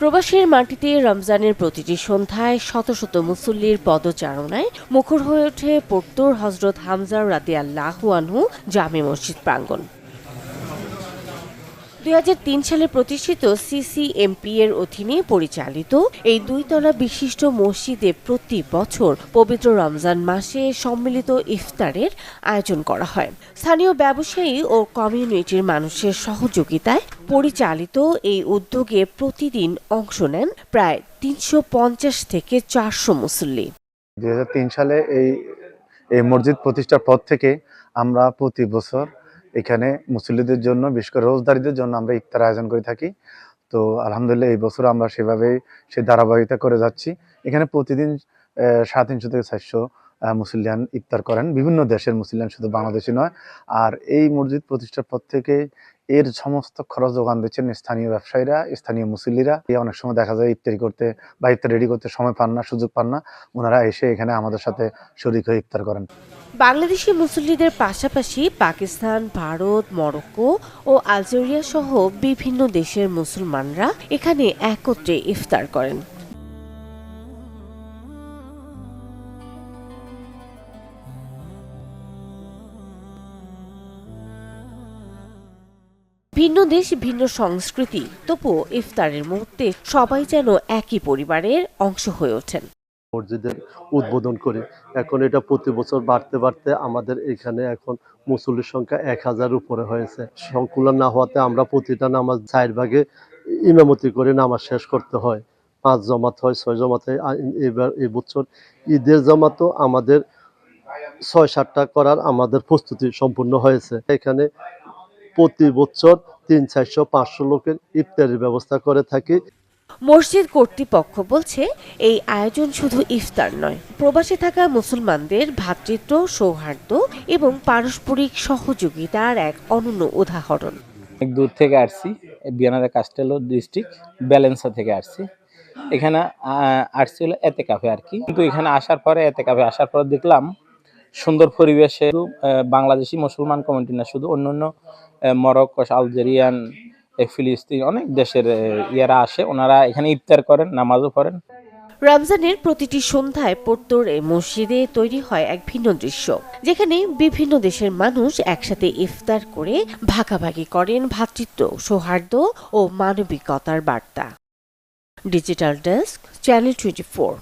প্রবাসীর মাটিতে রমজানের প্রতিটি সন্ধ্যায় শত শত মুসল্লির পদচারণায় মুখর হয়ে ওঠে পর্তুর হজরত হামজা রাদিয়াল্লাহু আনহু জামে মসজিদ প্রাঙ্গণ। ২০০৩ সালে প্রতিষ্ঠিত সিসিএমপি এর অধীনে পরিচালিত এই দুইতলা বিশিষ্ট মসজিদে প্রতি বছর পবিত্র রমজান মাসে সম্মিলিত ইফতারের আয়োজন করা হয়। স্থানীয় ব্যবসায়ী ও কমিউনিটির মানুষের সহযোগিতায় পরিচালিত এই উদ্যোগে প্রতিদিন অংশ নেন প্রায় ৩৫০ থেকে ৪০০ মুসল্লি। ২০০৩ সালে এই মসজিদ প্রতিষ্ঠার পর থেকে আমরা প্রতি বছর এখানে মুসল্লিদের জন্য, বিশেষ করে রোজদারিদের জন্য আমরা ইফতার আয়োজন করে থাকি। তো আলহামদুলিল্লাহ এই বছর আমরা সেই ধারাবাহিকতা করে যাচ্ছি। এখানে প্রতিদিন ৩৫০ থেকে ৪০০ মুসল্লিয়ান ইফতার করেন, বিভিন্ন দেশের মুসল্লিয়ান, শুধু বাংলাদেশি নয়। আর এই মসজিদ প্রতিষ্ঠার পর থেকে এর সমস্ত খরচ যোগান দিচ্ছেন স্থানীয় ব্যবসায়ীরা, স্থানীয় মুসল্লিরা। অনেক সময় দেখা যায় ইফতারি করতে বা ইফতার রেডি করতে সময় পান না, সুযোগ পান না, ওনারা এসে এখানে আমাদের সাথে শরীক হয়ে ইফতার করেন। বাংলাদেশি মুসল্লিদের পাশাপাশি পাকিস্তান, ভারত, মরক্কো ও আলজেরিয়া সহ বিভিন্ন দেশের মুসলমানরা এখানে একত্রে ইফতার করেন। ভিন্ন দেশ, ভিন্ন সংস্কৃতি, তবুও ইফতারের মুহূর্তে সবাই যেন একই পরিবারের অংশ হয়ে ওঠেন। মসজিদের উদ্বোধন করি, এখন এটা প্রতি বছর বাড়তে বাড়তে আমাদের এখানে এখন মুসল্লির সংখ্যা ১,০০০ উপরে হয়েছে। সংকুলন না হওয়াতে আমরা প্রতিটা নামাজ ৪ ভাগে ইমামতি করে নামাজ শেষ করতে হয়। ৫ জমাত হয়, ৬ জমাত হয়। এবার এই বছর ঈদের জামাতও আমাদের ৬-৭টা করার আমাদের প্রস্তুতি সম্পূর্ণ হয়েছে। এখানে প্রতি বছর ৩00-৪০০-৫০০ লোকের ইফতারের ব্যবস্থা করে থাকি। মসজিদ কর্তৃপক্ষ বলছে, এই আয়োজন শুধু ইফতার নয়, প্রবাসে থাকা মুসলমানদের ভ্রাতৃত্ব, সৌহার্দ্য এবং পারস্পরিক সহযোগিতার এক অনন্য উদাহরণ। অনেক দূর থেকে আসছি, বিয়ানাদা কাস্টেলো ডিস্ট্রিক্ট ব্যালেন্সা থেকে আসছি। এখানে আসছি হলো এতেকাফে আর কি। কিন্তু এখানে আসার পরে দেখলাম সুন্দর পরিবেশে বাংলাদেশি মুসলমান কমিউনিটি না, শুধু অন্যান্য মরক্কো, আলজেরিয়ান, ফিলিস্তিন, অনেক দেশের ইয়ারা আসে, ওনারা এখানে ইফতার করেন, নামাজও পড়েন। রমজানের প্রতিটি সন্ধ্যায় পর্তুর এই মসজিদে তৈরি হয় এক ভিন্ন দৃশ্য, যেখানে বিভিন্ন দেশের মানুষ একসাথে ইফতার করে ভাগাভাগি করেন ভ্রাতৃত্ব, সৌহার্দ্য ও মানবিকতার বার্তা। Digital desk, channel 24।